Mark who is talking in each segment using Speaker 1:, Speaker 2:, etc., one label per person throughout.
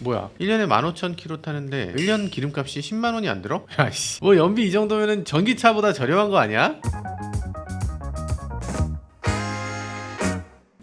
Speaker 1: 뭐야 1년에 15,000km 타는데 1년 기름값이 10만원이 안 들어? 야씨 뭐 연비 이 정도면은 전기차보다 저렴한 거 아니야?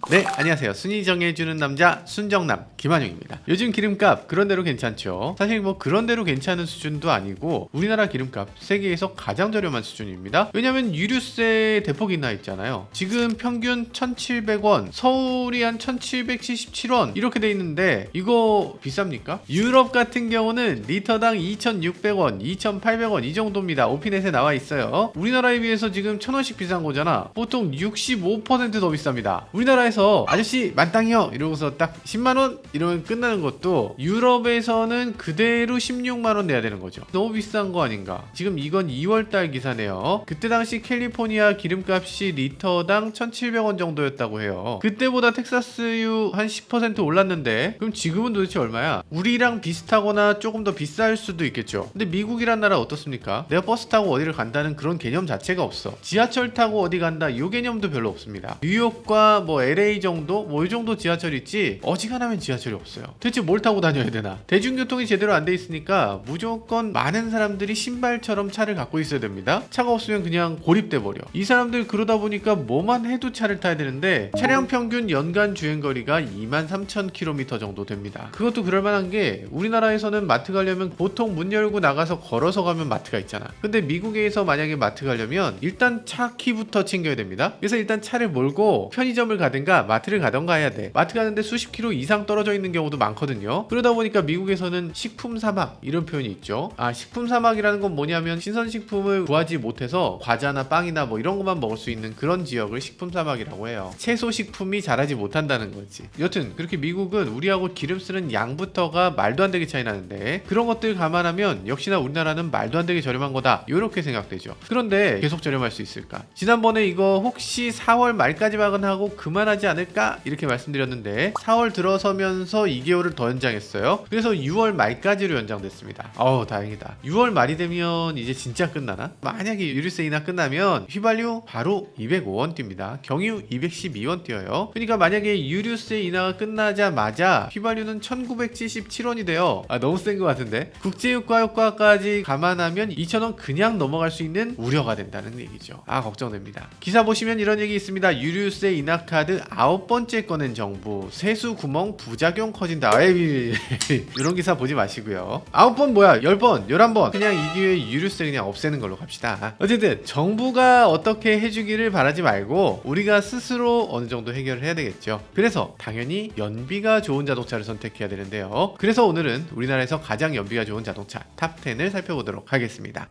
Speaker 1: 네, 안녕하세요. 순위 정해주는 남자 순정남 김한용입니다. 요즘 기름값 그런대로 괜찮죠? 사실 뭐 그런대로 괜찮은 수준도 아니고 우리나라 기름값 세계에서 가장 저렴한 수준입니다. 왜냐면 유류세 대폭 인하 있잖아요. 지금 평균 1,700원, 서울이 한 1,777원 이렇게 돼 있는데 이거 비쌉니까? 유럽 같은 경우는 리터당 2,600원, 2,800원 이 정도입니다. 오피넷에 나와 있어요. 우리나라에 비해서 지금 1,000원씩 비싼 거잖아. 보통 65% 더 비쌉니다. 우리나라에서 아저씨 만땅이요 이러고서 딱 10만원 이러면 끝나는 것도 유럽에서는 그대로 16만원 내야 되는 거죠. 너무 비싼 거 아닌가. 지금 이건 2월달 기사네요. 그때 당시 캘리포니아 기름값이 리터당 1,700원 정도였다고 해요. 그때보다 텍사스유 한 10% 올랐는데 그럼 지금은 도대체 얼마야? 우리랑 비슷하거나 조금 더 비쌀 수도 있겠죠. 근데 미국이란 나라 어떻습니까? 내가 버스 타고 어디를 간다는 그런 개념 자체가 없어. 지하철 타고 어디 간다 이 개념도 별로 없습니다. 뉴욕과 뭐 LA 정도? 뭐 이 정도 지하철 있지 어지간하면 지하철이 없어요. 대체 뭘 타고 다녀야 되나? 대중교통이 제대로 안 돼 있으니까 무조건 많은 사람들이 신발처럼 차를 갖고 있어야 됩니다. 차가 없으면 그냥 고립돼 버려. 이 사람들 그러다 보니까 뭐만 해도 차를 타야 되는데 차량 평균 연간 주행거리가 23,000km 정도 됩니다. 그것도 그럴만한 게 우리나라에서는 마트 가려면 보통 문 열고 나가서 걸어서 가면 마트가 있잖아. 근데 미국에서 만약에 마트 가려면 일단 차 키부터 챙겨야 됩니다. 그래서 일단 차를 몰고 편의점을 가든가 마트를 가던가 해야 돼. 마트 가는데 수십 킬로 이상 떨어져 있는 경우도 많거든요. 그러다 보니까 미국에서는 식품 사막 이런 표현이 있죠. 식품 사막이라는 건 뭐냐면 신선식품을 구하지 못해서 과자나 빵이나 뭐 이런 것만 먹을 수 있는 그런 지역을 식품 사막이라고 해요. 채소식품이 자라지 못한다는 거지. 여튼 그렇게 미국은 우리하고 기름 쓰는 양부터가 말도 안 되게 차이 나는데 그런 것들 감안하면 역시나 우리나라는 말도 안 되게 저렴한 거다 이렇게 생각되죠. 그런데 계속 저렴할 수 있을까? 지난번에 이거 혹시 4월 말까지만 하고 그만하지 않을까? 이렇게 말씀드렸는데 4월 들어서면서 2개월을 더 연장했어요. 그래서 6월 말까지로 연장됐습니다. 다행이다. 6월 말이 되면 이제 진짜 끝나나? 만약에 유류세 인하 끝나면 휘발유 바로 205원 뜁니다. 경유 212원 뛰어요. 그러니까 만약에 유류세 인하가 끝나자마자 휘발유는 1977원이 돼요. 너무 센 것 같은데? 국제유가효과까지 감안하면 2,000원 그냥 넘어갈 수 있는 우려가 된다는 얘기죠. 걱정됩니다. 기사 보시면 이런 얘기 있습니다. 유류세 인하 카드 9번째 꺼낸 정부 세수 구멍 부작용 커진다. 이런 기사 보지 마시고요. 9번 뭐야 10번 11번 그냥 이 기회에 유류세 그냥 없애는 걸로 갑시다. 어쨌든 정부가 어떻게 해주기를 바라지 말고 우리가 스스로 어느 정도 해결을 해야 되겠죠. 그래서 당연히 연비가 좋은 자동차를 선택해야 되는데요. 그래서 오늘은 우리나라에서 가장 연비가 좋은 자동차 탑10을 살펴보도록 하겠습니다.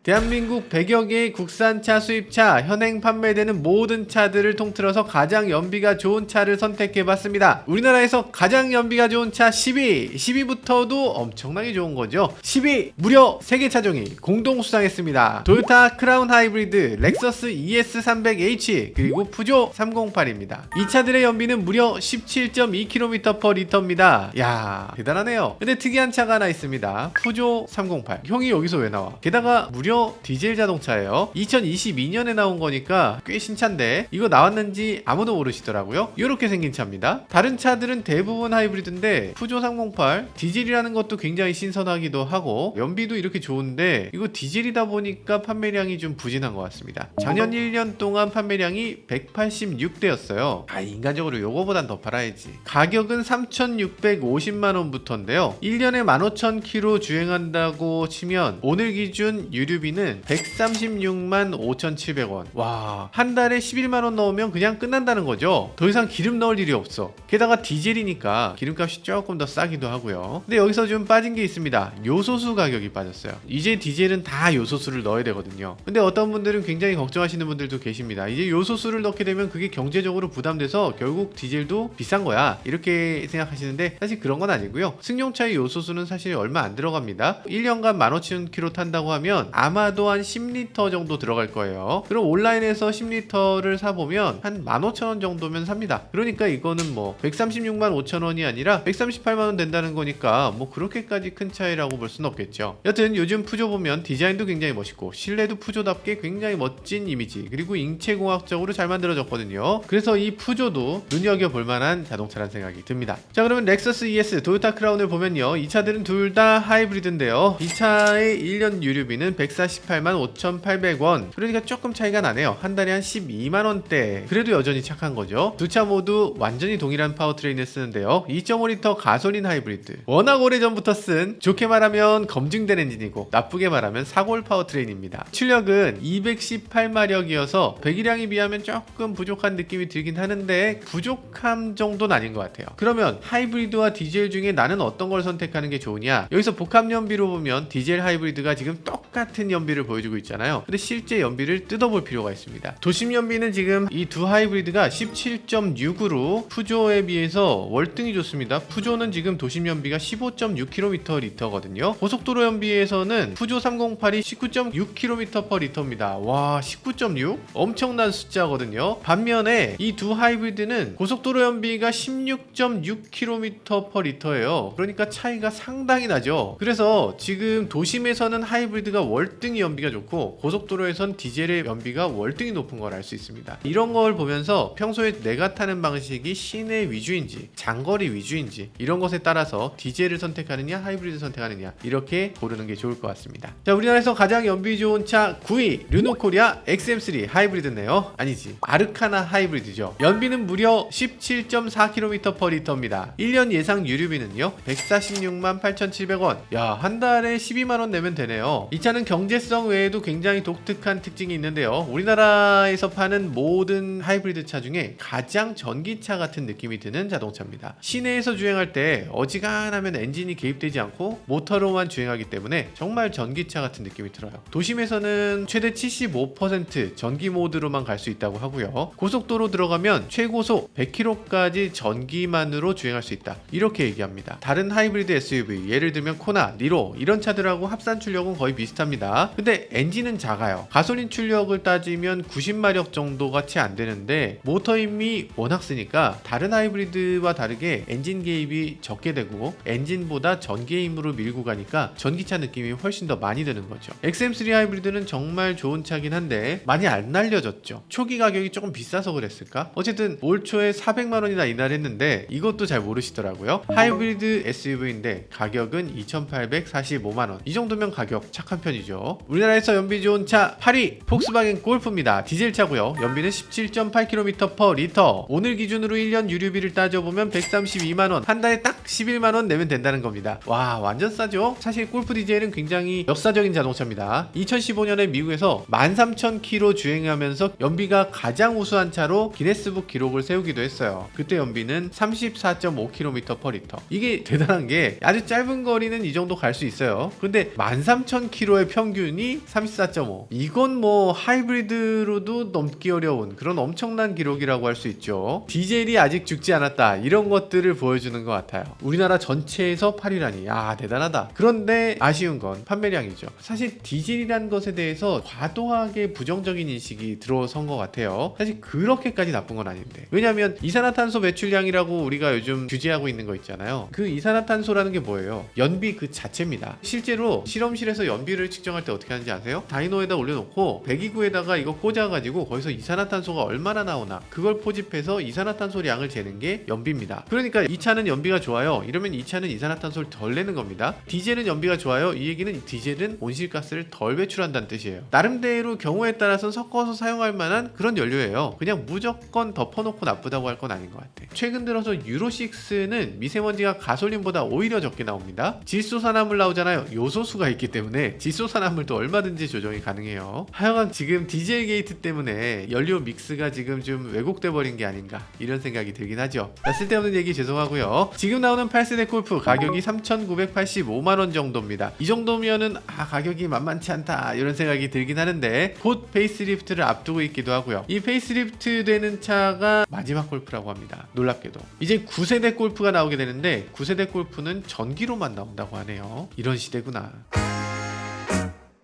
Speaker 1: 대한민국 100여 개의 국산차 수입차 현행 판매되는 모든 차들을 통틀어서 가장 연비가 좋은 차를 선택해봤습니다. 우리나라에서 가장 연비가 좋은 차 10위부터도 엄청나게 좋은 거죠. 10위 무려 3개 차종이 공동 수상했습니다. 토요타 크라운 하이브리드, 렉서스 ES300H 그리고 푸조 308입니다. 이 차들의 연비는 무려 17.2km/L입니다. 야 대단하네요. 근데 특이한 차가 하나 있습니다. 푸조 308 형이 여기서 왜 나와? 게다가 무려 디젤 자동차예요. 2022년에 나온 거니까 꽤 신차인데 이거 나왔는지 아무도 모르시더라고요. 이렇게 생긴 차입니다. 다른 차들은 대부분 하이브리드인데 푸조 308 디젤이라는 것도 굉장히 신선하기도 하고 연비도 이렇게 좋은데 이거 디젤이다 보니까 판매량이 좀 부진한 것 같습니다. 작년 1년 동안 판매량이 186대였어요. 인간적으로 요거보단 더 팔아야지. 가격은 3,650만원부터인데요. 1년에 15,000km 주행한다고 치면 오늘 기준 유류비는 136만 5,700원. 와, 한 달에 11만원 넣으면 그냥 끝난다는 거죠. 더 이상 기름 넣을 일이 없어. 게다가 디젤이니까 기름값이 조금 더 싸기도 하고요. 근데 여기서 좀 빠진 게 있습니다. 요소수 가격이 빠졌어요. 이제 디젤은 다 요소수를 넣어야 되거든요. 근데 어떤 분들은 굉장히 걱정하시는 분들도 계십니다. 이제 요소수를 넣게 되면 그게 경제적으로 부담돼서 결국 디젤도 비싼 거야 이렇게 생각하시는데 사실 그런 건 아니고요. 승용차의 요소수는 사실 얼마 안 들어갑니다. 1년간 15,000km 탄다고 하면 아마도 한 10리터 정도 들어갈 거예요. 그럼 온라인에서 10리터를 사보면 한 15,000원 정도면 삽니다. 그러니까 이거는 뭐 136만 5천원이 아니라 138만원 된다는 거니까 뭐 그렇게까지 큰 차이라고 볼 수는 없겠죠. 여튼 요즘 푸조 보면 디자인도 굉장히 멋있고 실내도 푸조답게 굉장히 멋진 이미지, 그리고 인체공학적으로 잘 만들어졌거든요. 그래서 이 푸조도 눈여겨볼 만한 자동차란 생각이 듭니다. 자, 그러면 렉서스 ES, 토요타 크라운을 보면요, 이 차들은 둘 다 하이브리드인데요, 이 차의 1년 유류비는 148만 5,800원, 그러니까 조금 차이가 나네요. 한 달에 한 12만원대. 그래도 여전히 착한 거죠. 두 차 모두 완전히 동일한 파워트레인을 쓰는데요, 2.5리터 가솔린 하이브리드, 워낙 오래전부터 쓴, 좋게 말하면 검증된 엔진이고 나쁘게 말하면 사골 파워트레인입니다. 출력은 218마력이어서 배기량에 비하면 조금 부족한 느낌이 들긴 하는데 부족함 정도는 아닌 것 같아요. 그러면 하이브리드와 디젤 중에 나는 어떤 걸 선택하는 게 좋으냐? 여기서 복합 연비로 보면 디젤 하이브리드가 지금 똑같은 연비를 보여주고 있잖아요. 근데 실제 연비를 뜯어볼 필요가 있습니다. 도심 연비는 지금 이 두 하이브리드가 17.6으로 푸조에 비해서 월등히 좋습니다. 푸조는 지금 도심 연비가 15.6km/L거든요. 고속도로 연비에서는 푸조 308이 19.6km/L입니다. 와, 19.6? 엄청난 숫자거든요. 반면에 이 두 하이브리드는 고속도로 연비가 16.6km/L예요. 그러니까 차이가 상당히 나죠. 그래서 지금 도심에서는 하이브리드가 월등히 연비가 좋고 고속도로에선 디젤의 연비가 월등히 높은 걸 알 수 있습니다. 이런 걸 보면서 평소에 내가 타는 방식이 시내 위주인지 장거리 위주인지 이런 것에 따라서 디젤을 선택하느냐 하이브리드 선택하느냐 이렇게 고르는 게 좋을 것 같습니다. 자, 우리나라에서 가장 연비 좋은 차 9위 르노코리아 XM3 하이브리드네요. 아니지, 아르카나 하이브리드죠. 연비는 무려 17.4km/L입니다. 1년 예상 유류비는요 146만 8,700원. 야, 한 달에 12만원 내면 되네요. 이 차는 경제성 외에도 굉장히 독특한 특징이 있는데요, 우리나라에서 파는 모든 하이브리드 차 중에 가장 전기차 같은 느낌이 드는 자동차입니다. 시내에서 주행할 때 어지간하면 엔진이 개입되지 않고 모터로만 주행하기 때문에 정말 전기차 같은 느낌이 들어요. 도심에서는 최대 75% 전기 모드로만 갈 수 있다고 하고요, 고속도로 들어가면 최고속 100km까지 전기만으로 주행할 수 있다, 이렇게 얘기합니다. 다른 하이브리드 SUV, 예를 들면 코나, 니로 이런 차들하고 합산 출력은 거의 비슷합니다. 근데 엔진은 작아요. 가솔린 출력을 따지면 90마력 정도가 채 안 되는데 모터 힘이 워낙 쓰니까 다른 하이브리드와 다르게 엔진 개입이 적게 되고 엔진보다 전기 힘으로 밀고 가니까 전기차 느낌이 훨씬 더 많이 드는 거죠. XM3 하이브리드는 정말 좋은 차긴 한데 많이 안 알려졌죠. 초기 가격이 조금 비싸서 그랬을까? 어쨌든 올 초에 400만원이나 인하했는데 이것도 잘 모르시더라고요. 하이브리드 SUV인데 가격은 2,845만원. 이 정도면 가격 착한 편이죠. 우리나라에서 연비 좋은 차 8위 폭스바겐 골프입니다. 디젤 차고요. 연비는 17.8km/L. 오늘 기준으로 1년 유류비를 따져보면 132만원, 한 달에 딱 11만원 내면 된다는 겁니다. 와, 완전 싸죠? 사실 골프 디젤은 굉장히 역사적인 자동차입니다. 2015년에 미국에서 13,000km 주행하면서 연비가 가장 우수한 차로 기네스북 기록을 세우기도 했어요. 그때 연비는 34.5km/L. 이게 대단한 게 아주 짧은 거리는 이 정도 갈 수 있어요. 근데 13,000km의 평균이 34.5. 이건 뭐 하이브리드로도 넘기 어려운 그런 엄청난 기록이라고 할 수 있죠. 디젤이 아직 죽지 않았다, 이런 것들을 보여주는 것 같아요. 우리나라 전체에서 8위라니, 야, 대단하다. 그런데 아쉬운 건 판매량이죠. 사실 디젤이라는 것에 대해서 과도하게 부정적인 인식이 들어선 것 같아요. 사실 그렇게까지 나쁜 건 아닌데, 왜냐면 이산화탄소 매출량이라고 우리가 요즘 규제하고 있는 거 있잖아요. 그 이산화탄소라는 게 뭐예요? 연비 그 자체입니다. 실제로 실험실에서 연비를 측정할 때 어떻게 하는지 아세요? 다이노에다 올려놓고 배기구에다가 이거 꽂아가지고 거기서 이산화탄소가 얼마나 나오나 그걸 포집해서 이산화탄소 량을 재는 게 연비입니다. 그러니까 이 차는 연비가 좋아요, 이러면 이 차는 이산화탄소를 덜 내는 겁니다. 디젤은 연비가 좋아요, 이 얘기는 디젤은 온실가스를 덜 배출한다는 뜻이에요. 나름대로 경우에 따라서는 섞어서 사용할 만한 그런 연료예요. 그냥 무조건 덮어놓고 나쁘다고 할 건 아닌 것 같아. 최근 들어서 유로6는 미세먼지가 가솔린보다 오히려 적게 나옵니다. 질소산화물 나오잖아요. 요소수가 있기 때문에 질소산화물도 얼마든지 조정이 가능해요. 하여간 지금 디젤 게이트 때문에 연료 믹스가 지금 좀 왜곡돼 버린 게 아닌가, 이런 생각이 들긴 하죠. 자, 쓸데없는 얘기 죄송하고요. 지금 나오는 8세대 골프 가격이 3,985만원 정도입니다. 이 정도면은 가격이 만만치 않다, 이런 생각이 들긴 하는데 곧 페이스리프트를 앞두고 있기도 하고요. 이 페이스리프트 되는 차가 마지막 골프라고 합니다. 놀랍게도 이제 9세대 골프가 나오게 되는데 9세대 골프는 전기로만 나온다고 하네요. 이런 시대구나.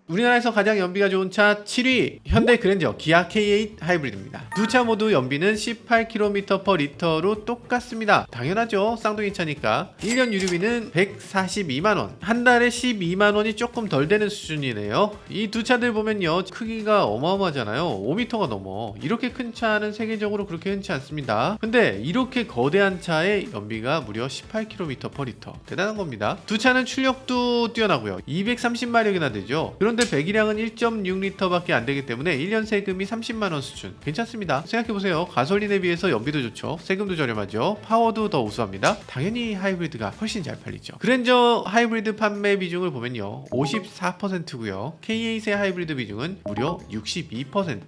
Speaker 1: 우리나라에서 가장 연비가 좋은 차 7위 현대 그랜저 기아 K8 하이브리드입니다. 두 차 모두 연비는 18km/L로 똑같습니다. 당연하죠. 쌍둥이 차니까. 1년 유류비는 142만원, 한 달에 12만원이 조금 덜 되는 수준이네요. 이 두 차들 보면요, 크기가 어마어마하잖아요. 5m가 넘어. 이렇게 큰 차는 세계적으로 그렇게 흔치 않습니다. 근데 이렇게 거대한 차의 연비가 무려 18km/L, 대단한 겁니다. 두 차는 출력도 뛰어나고요. 230마력이나 되죠. 그런데 배기량은 1.6L 밖에 안 되기 때문에 1년 세금이 30만원 수준. 괜찮습니다. 생각해보세요. 가솔린에 비해서 연비도 좋죠. 세금도 저렴하죠. 파워도 더 우수합니다. 당연히 하이브리드가 훨씬 잘 팔리죠. 그랜저 하이브리드 판매 비중을 보면요, 54%고요. K8의 하이브리드 비중은 무려 62%.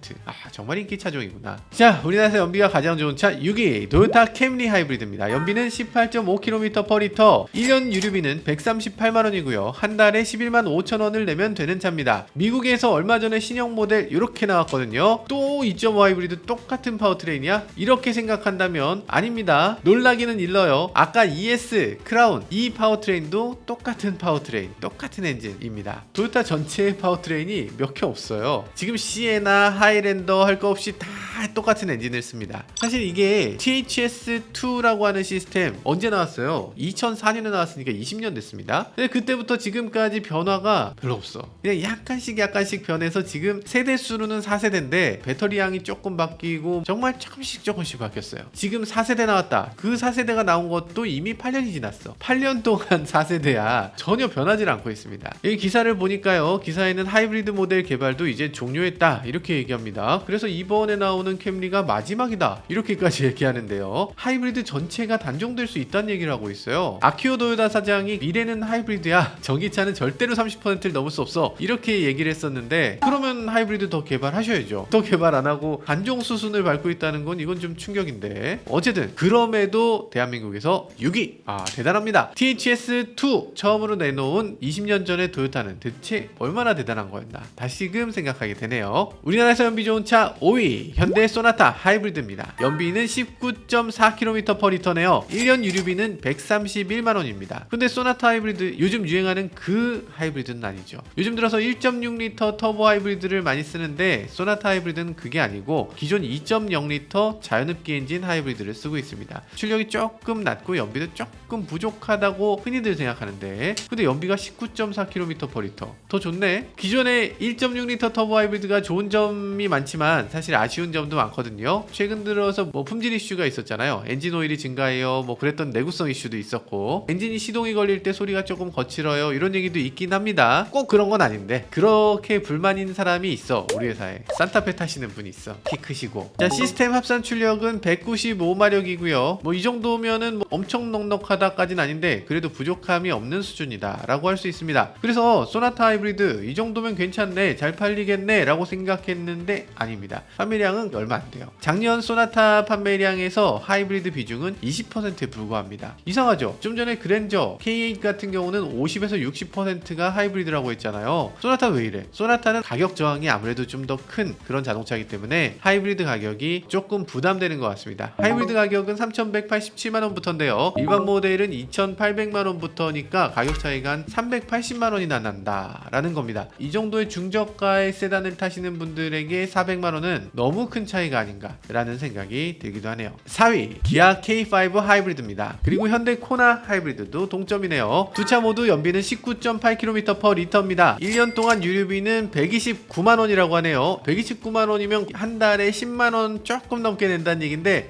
Speaker 1: 정말 인기 차종이구나. 자, 우리나라에서 연비가 가장 좋은 차 6위 도요타 캠리 하이브리드입니다. 연비는 18.5km/L, 1년 유류비는 138만원이고요. 한 달에 11만 5천원을 내면 되는 차입니다. 미국에서 얼마 전에 신형 모델 이렇게 나왔거든요. 또 2.5 하이브리드 똑같은 파워트레인이야? 이렇게 생각한다면 아닙니다. 놀라기는 일러요. 아까 ES, 크라운, 이 파워트레인도 똑같은 파워트레인, 똑같은 엔진입니다. 도요타 전체의 파워트레인이 몇 개 없어요. 지금 시에나, 하이랜더 할 거 없이 다 똑같은 엔진을 씁니다. 사실 이게 THS2라고 하는 시스템 언제 나왔어요? 2004년에 나왔으니까 20년 됐습니다. 근데 그때부터 지금까지 변화가 별로 없어. 그냥 약간씩 변해서 지금 세대 수로는 4세대인데 배터리 양이 조금 바뀌고 정말 조금씩 바뀌었어요. 지금 4세대 나왔다. 그 4세대가 나온 것도 이미 8년이 지났어. 8년 동안 4세대야. 전혀 변하지 않고 있습니다. 이 기사를 보니까요, 기사에는 하이브리드 모델 개발도 이제 종료했다 이렇게 얘기합니다. 그래서 이번에 나오는 캠리가 마지막이다 이렇게까지 얘기하는데요. 하이브리드 전체가 단종될 수 있다는 얘기를 하고 있어요. 아키오 도요다 사장이 미래는 하이브리드야, 전기차는 절대로 30%를 넘을 수 없어 이렇게 얘기를 했었는데, 그러면 하이브리드 더 개발하셔야죠. 더 개발 안 하고 단종 수순을 밟고 있다는 건 이건 좀 충격인데, 어쨌든 그럼에도 대한민국에서 6위, 대단합니다. THS2 처음으로 내놓은 20년 전의 도요타는 대체 얼마나 대단한 거였나 다시금 생각하게 되네요. 우리나라에서 연비 좋은 차 5위 현대 소나타 하이브리드입니다. 연비는 19.4km/L네요. 1년 유류비는 131만원입니다. 근데 소나타 하이브리드, 요즘 유행하는 그 하이브리드는 아니죠. 요즘 들어서 1.6L 터보 하이브리드를 많이 쓰는데 소나타 하이브리드는 그게 아니고 기존 2.0L 자연흡기 엔진 하이브리드를 쓰고 있습니다. 출력이 조금 낮고 연비도 조금 부족하다고 흔히들 생각하는데, 근데 연비가 19.4km/L, 더 좋네. 기존의 1.6L 터보 하이브리드가 좋은 점이 많지만 사실 아쉬운 점도 많거든요. 최근 들어서 품질 이슈가 있었잖아요. 엔진 오일이 증가해요, 그랬던 내구성 이슈도 있었고, 엔진이 시동이 걸릴 때 소리가 조금 거칠어요 이런 얘기도 있긴 합니다. 꼭 그런 건 아닌데 그렇게 불만인 사람이 있어. 우리 회사에 산타페 타시는 분이 있어. 키 크시고. 자, 시스템 합산 출력은 195마력이고요 이 정도면은 엄청 넉넉하다까진 아닌데 그래도 부족함이 없는 수준이다 라고 할 수 있습니다. 그래서 소나타 하이브리드 이 정도면 괜찮네, 잘 팔리겠네 라고 생각했는데 아닙니다. 판매량은 얼마 안 돼요. 작년 소나타 판매량에서 하이브리드 비중은 20%에 불과합니다. 이상하죠? 좀 전에 그랜저 K8 같은 경우는 50에서 60%가 하이브리드라고 했잖아요. 소나타 왜 이래? 소나타는 가격 저항이 아무래도 좀 더 큰 그런 자동차이기 때문에 하이브리드 가격이 조금 부담되는 것 같습니다. 하이브리드 가격은 3,187만원부터인데요. 일반 모델은 2,800만원부터니까 가격 차이가 한 380만원이나 난다 라는 겁니다. 이 정도의 중저가의 세단을 타시는 분들에게 400만원은 너무 큰 차이가 아닌가 라는 생각이 들기도 하네요. 4위 기아 K5 하이브리드입니다. 그리고 현대 코나 하이브리드도 동점이네요. 두 차 모두 연비는 19.8km/L입니다. 1년 동안 유류비는 129만원이라고 하네요. 129만원이면 한 달에 10만원 조금 넘게 낸다는 얘긴데,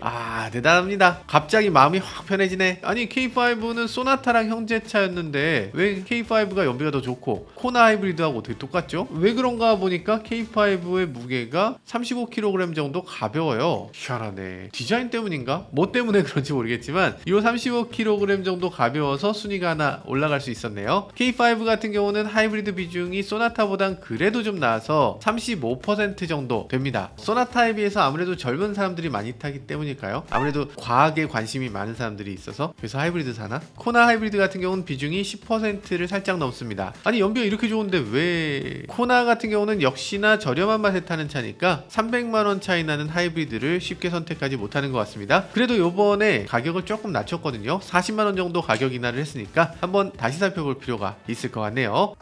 Speaker 1: 대단합니다. 갑자기 마음이 확 편해지네. 아니, K5는 소나타랑 형제차였는데 왜 K5가 연비가 더 좋고 코나 하이브리드하고 어떻게 똑같죠? 왜 그런가 보니까 K5의 무게가 35kg 정도 가벼워요. 희한하네. 디자인 때문인가? 뭐 때문에 그런지 모르겠지만 이 35kg 정도 가벼워서 순위가 하나 올라갈 수 있었네요. K5 같은 경우는 하이브리드 비중이 소나타보단 그래도 좀 나아서 35% 정도 됩니다. 소나타에 비해서 아무래도 젊은 사람들이 많이 타기 때문일까요? 아무래도 과학에 관심이 많은 사람들이 있어서 그래서 하이브리드 사나? 코나 하이브리드 같은 경우는 비중이 10%를 살짝 넘습니다. 아니, 연비가 이렇게 좋은데 왜? 코나 같은 경우는 역시나 저렴한 맛에 타는 차니까 300만원 차이 나는 하이브리드를 쉽게 선택하지 못하는 것 같습니다. 그래도 요번에 가격을 조금 낮췄거든요. 40만원 정도 가격 인하를 했으니까 한번 다시 살펴볼 필요가 있을 것 같네요.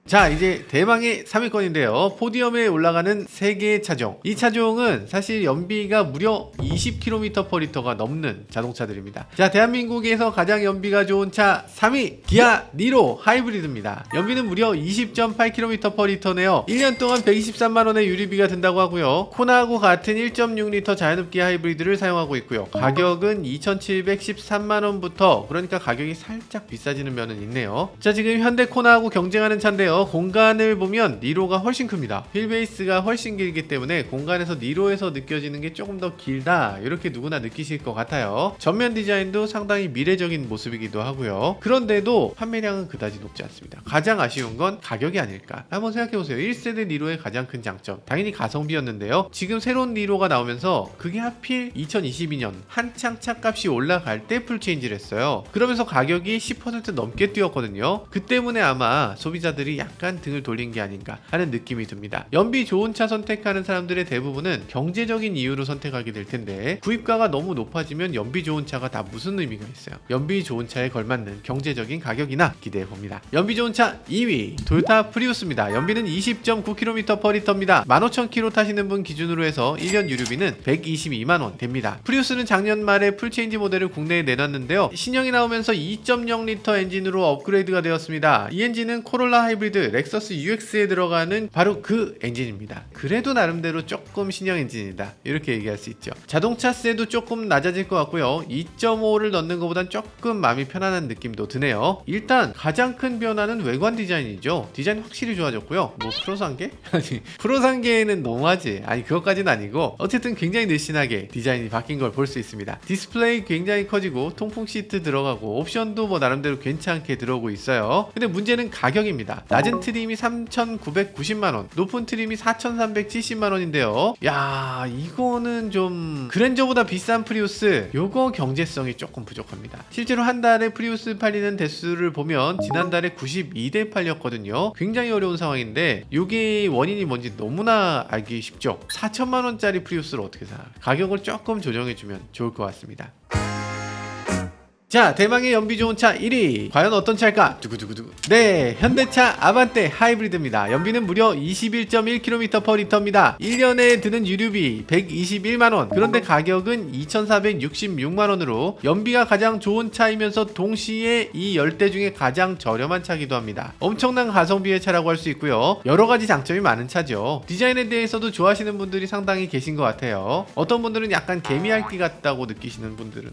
Speaker 1: 자, 이제 대망의 3위권인데요. 포디엄에 올라가는 3개의 차종. 이 차종은 사실 연비가 무려 20km/L가 넘는 자동차들입니다. 자, 대한민국에서 가장 연비가 좋은 차 3위 기아 니로 하이브리드입니다. 연비는 무려 20.8km/L네요. 1년 동안 123만원의 유류비가 든다고 하고요. 코나하고 같은 1.6L 자연흡기 하이브리드를 사용하고 있고요. 가격은 2,713만원부터, 그러니까 가격이 살짝 비싸지는 면은 있네요. 자, 지금 현대 코나하고 경쟁하는 차인데요. 공간을 보면 니로가 훨씬 큽니다. 휠베이스가 훨씬 길기 때문에 공간에서 니로에서 느껴지는 게 조금 더 길다, 이렇게 누구나 느끼실 것 같아요. 전면 디자인도 상당히 미래적인 모습이기도 하고요. 그런데도 판매량은 그다지 높지 않습니다. 가장 아쉬운 건 가격이 아닐까. 한번 생각해보세요. 1세대 니로의 가장 큰 장점, 당연히 가성비였는데요. 지금 새로운 니로가 나오면서 그게 하필 2022년 한창 차값이 올라갈 때 풀체인지를 했어요. 그러면서 가격이 10% 넘게 뛰었거든요. 그 때문에 아마 소비자들이 약간 등을 돌린 게 아닌가 하는 느낌이 듭니다. 연비 좋은 차 선택하는 사람들의 대부분은 경제적인 이유로 선택하게 될 텐데, 구입가가 너무 높아지면 연비 좋은 차가 다 무슨 의미가 있어요. 연비 좋은 차에 걸맞는 경제적인 가격이나 기대해 봅니다. 연비 좋은 차 2위 토요타 프리우스입니다. 연비는 20.9km/L입니다. 15,000km 타시는 분 기준으로 해서 1년 유류비는 122만원 됩니다. 프리우스는 작년 말에 풀체인지 모델을 국내에 내놨는데요. 신형이 나오면서 2.0L 엔진으로 업그레이드가 되었습니다. 이 엔진은 코롤라 하이브리드, 렉서스 UX에 들어가는 바로 그 엔진입니다. 그래도 나름대로 조금 신형 엔진이다, 이렇게 얘기할 수 있죠. 자동차세도 조금 낮아질 것 같고요. 2.5를 넣는 것보단 조금 마음이 편안한 느낌도 드네요. 일단 가장 큰 변화는 외관 디자인이죠. 디자인 확실히 좋아졌고요. 뭐 프로 산게? 아니, 프로 산게는 너무하지. 아니, 그것까지는 아니고 어쨌든 굉장히 늘씬하게 디자인이 바뀐 걸 볼 수 있습니다. 디스플레이 굉장히 커지고 통풍 시트 들어가고 옵션도 뭐 나름대로 괜찮게 들어오고 있어요. 근데 문제는 가격입니다. 낮은 트림이 3,990만원, 높은 트림이 4,370만원인데요. 야, 이거는 좀 그랜저보다 비싼 프리우스, 요거 경제성이 조금 부족합니다. 실제로 한 달에 프리우스 팔리는 대수를 보면 지난달에 92대 팔렸거든요. 굉장히 어려운 상황인데 요게 원인이 뭔지 너무나 알기 쉽죠. 4천만원짜리 프리우스를 어떻게 사? 가격을 조금 조정해주면 좋을 것 같습니다. 자, 대망의 연비 좋은 차 1위 과연 어떤 차일까? 두구두구두구. 네, 현대차 아반떼 하이브리드입니다. 연비는 무려 21.1km/L입니다. 1년에 드는 유류비 121만원, 그런데 가격은 2,466만원으로 연비가 가장 좋은 차이면서 동시에 이 10대 중에 가장 저렴한 차기도 합니다. 엄청난 가성비의 차라고 할 수 있고요. 여러가지 장점이 많은 차죠. 디자인에 대해서도 좋아하시는 분들이 상당히 계신 것 같아요. 어떤 분들은 약간 개미핥기 같다고 느끼시는 분들은,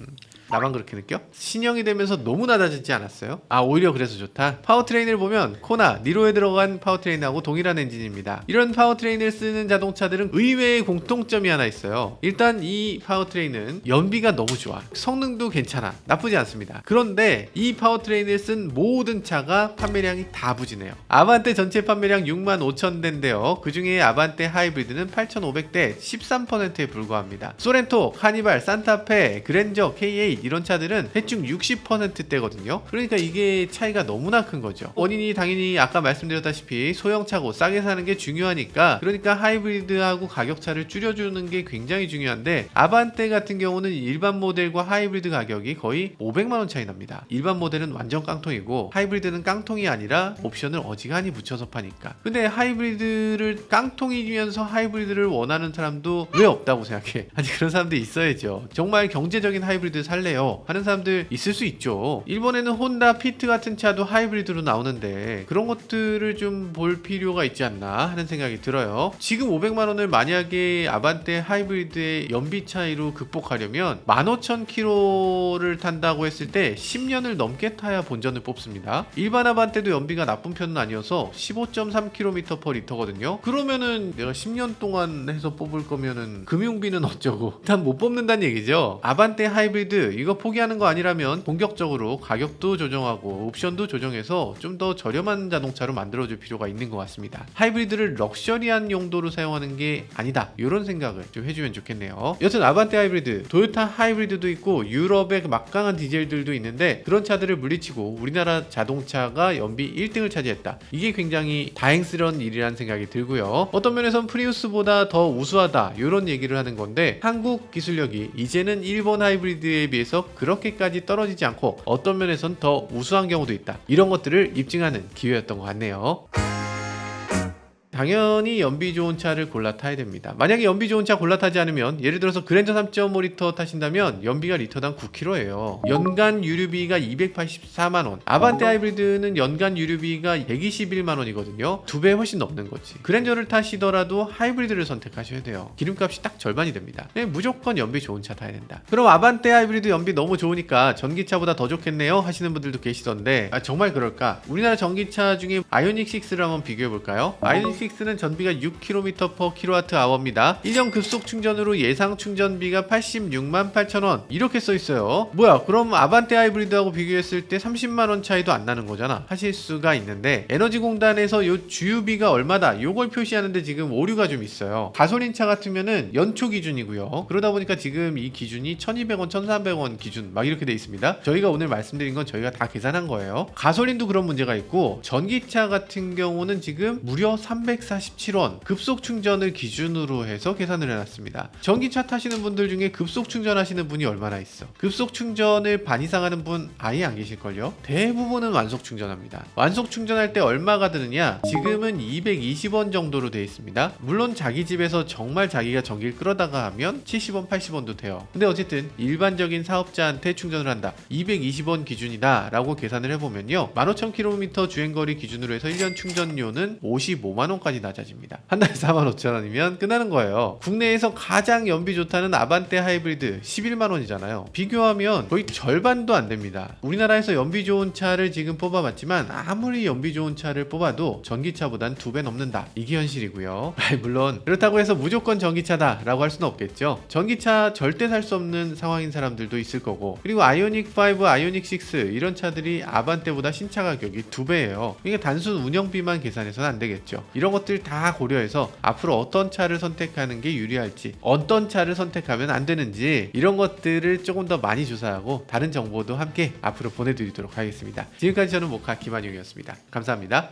Speaker 1: 나만 그렇게 느껴? 신형이 되면서 너무 낮아지지 않았어요? 아, 오히려 그래서 좋다? 파워트레인을 보면 코나, 니로에 들어간 파워트레인하고 동일한 엔진입니다. 이런 파워트레인을 쓰는 자동차들은 의외의 공통점이 하나 있어요. 일단 이 파워트레인은 연비가 너무 좋아. 성능도 괜찮아. 나쁘지 않습니다. 그런데 이 파워트레인을 쓴 모든 차가 판매량이 다 부진해요. 아반떼 전체 판매량 65,000대인데요. 그 중에 아반떼 하이브리드는 8,500대, 13%에 불과합니다. 소렌토, 카니발, 산타페, 그랜저, K8 이런 차들은 대충 60%대거든요. 그러니까 이게 차이가 너무나 큰 거죠. 원인이 당연히 아까 말씀드렸다시피 소형차고 싸게 사는 게 중요하니까, 그러니까 하이브리드하고 가격차를 줄여주는 게 굉장히 중요한데, 아반떼 같은 경우는 일반 모델과 하이브리드 가격이 거의 500만원 차이 납니다. 일반 모델은 완전 깡통이고 하이브리드는 깡통이 아니라 옵션을 어지간히 붙여서 파니까. 근데 하이브리드를 깡통이면서 하이브리드를 원하는 사람도 왜 없다고 생각해? 아니, 그런 사람들이 있어야죠. 정말 경제적인 하이브리드 살래요 하는 사람들 있을 수 있죠. 일본에는 혼다 피트 같은 차도 하이브리드로 나오는데 그런 것들을 좀 볼 필요가 있지 않나 하는 생각이 들어요. 지금 500만원을 만약에 아반떼 하이브리드의 연비 차이로 극복하려면 15,000km를 탄다고 했을 때 10년을 넘게 타야 본전을 뽑습니다. 일반 아반떼도 연비가 나쁜 편은 아니어서 15.3km/L거든요. 그러면은 내가 10년 동안 해서 뽑을 거면은 금융비는 어쩌고, 일단 못 뽑는다는 얘기죠. 아반떼 하이브리드 이거 포기하는 거 아니라면 본격적으로 가격도 조정하고 옵션도 조정해서 좀 더 저렴한 자동차로 만들어줄 필요가 있는 것 같습니다. 하이브리드를 럭셔리한 용도로 사용하는 게 아니다, 이런 생각을 좀 해주면 좋겠네요. 여튼 아반떼 하이브리드, 토요타 하이브리드도 있고 유럽의 막강한 디젤들도 있는데, 그런 차들을 물리치고 우리나라 자동차가 연비 1등을 차지했다. 이게 굉장히 다행스러운 일이라는 생각이 들고요. 어떤 면에선 프리우스보다 더 우수하다, 이런 얘기를 하는 건데, 한국 기술력이 이제는 일본 하이브리드에 비해서 그렇게까지 떨어지지 않고 어떤 면에선 더 우수한 경우도 있다. 이런 것들을 입증하는 기회였던 것 같네요. 당연히 연비 좋은 차를 골라 타야 됩니다. 만약에 연비 좋은 차 골라 타지 않으면 예를 들어서 그랜저 3.5 리터 타신다면 연비가 리터당 9km예요. 연간 유류비가 284만원. 아반떼 하이브리드는 연간 유류비가 121만원이거든요. 2배 훨씬 넘는 거지. 그랜저를 타시더라도 하이브리드를 선택하셔야 돼요. 기름값이 딱 절반이 됩니다. 무조건 연비 좋은 차 타야 된다. 그럼 아반떼 하이브리드 연비 너무 좋으니까 전기차보다 더 좋겠네요 하시는 분들도 계시던데 정말 그럴까? 우리나라 전기차 중에 아이오닉 6를 한번 비교해 볼까요? 아이오닉 6는 전비가 6km/kWh입니다. 1년 급속 충전으로 예상 충전비가 86만 8천원 이렇게 써 있어요. 뭐야, 그럼 아반떼 하이브리드하고 비교했을 때 30만원 차이도 안 나는 거잖아 하실 수가 있는데, 에너지공단에서 요 주유비가 얼마다 요걸 표시하는데 지금 오류가 좀 있어요. 가솔린 차 같으면은 연초 기준이고요. 그러다 보니까 지금 이 기준이 1200원 1300원 기준 막 이렇게 돼 있습니다. 저희가 오늘 말씀드린 건 저희가 다 계산한 거예요. 가솔린도 그런 문제가 있고, 전기차 같은 경우는 지금 무려 347원 급속 충전을 기준으로 해서 계산을 해놨습니다. 전기차 타시는 분들 중에 급속 충전하시는 분이 얼마나 있어? 급속 충전을 반 이상 하는 분 아예 안 계실걸요? 대부분은 완속 충전합니다. 완속 충전할 때 얼마가 드느냐? 지금은 220원 정도로 되어 있습니다. 물론 자기 집에서 정말 자기가 전기를 끌어다가 하면 70원 80원도 돼요. 근데 어쨌든 일반적인 사업자한테 충전을 한다, 220원 기준이다 라고 계산을 해보면요, 15,000km 주행거리 기준으로 해서 1년 충전료는 55만원까지 낮아집니다. 한 달에 45,000원이면 끝나는 거예요. 국내에서 가장 연비 좋다는 아반떼 하이브리드 11만원이잖아요. 비교하면 거의 절반도 안 됩니다. 우리나라에서 연비 좋은 차를 지금 뽑아봤지만 아무리 연비 좋은 차를 뽑아도 전기차보단 2배 넘는다, 이게 현실이고요. 물론 그렇다고 해서 무조건 전기차다 라고 할 수는 없겠죠. 전기차 절대 살 수 없는 상황인 사람들도 있을 거고, 그리고 아이오닉 5, 아이오닉 6 이런 차들이 아반떼보다 신차 가격이 2배예요. 그러니까 단순 운영비만 계산해서는 안 되겠죠. 이런 것들 다 고려해서 앞으로 어떤 차를 선택하는 게 유리할지, 어떤 차를 선택하면 안 되는지, 이런 것들을 조금 더 많이 조사하고 다른 정보도 함께 앞으로 보내드리도록 하겠습니다. 지금까지 저는 모카 김한용이었습니다. 감사합니다.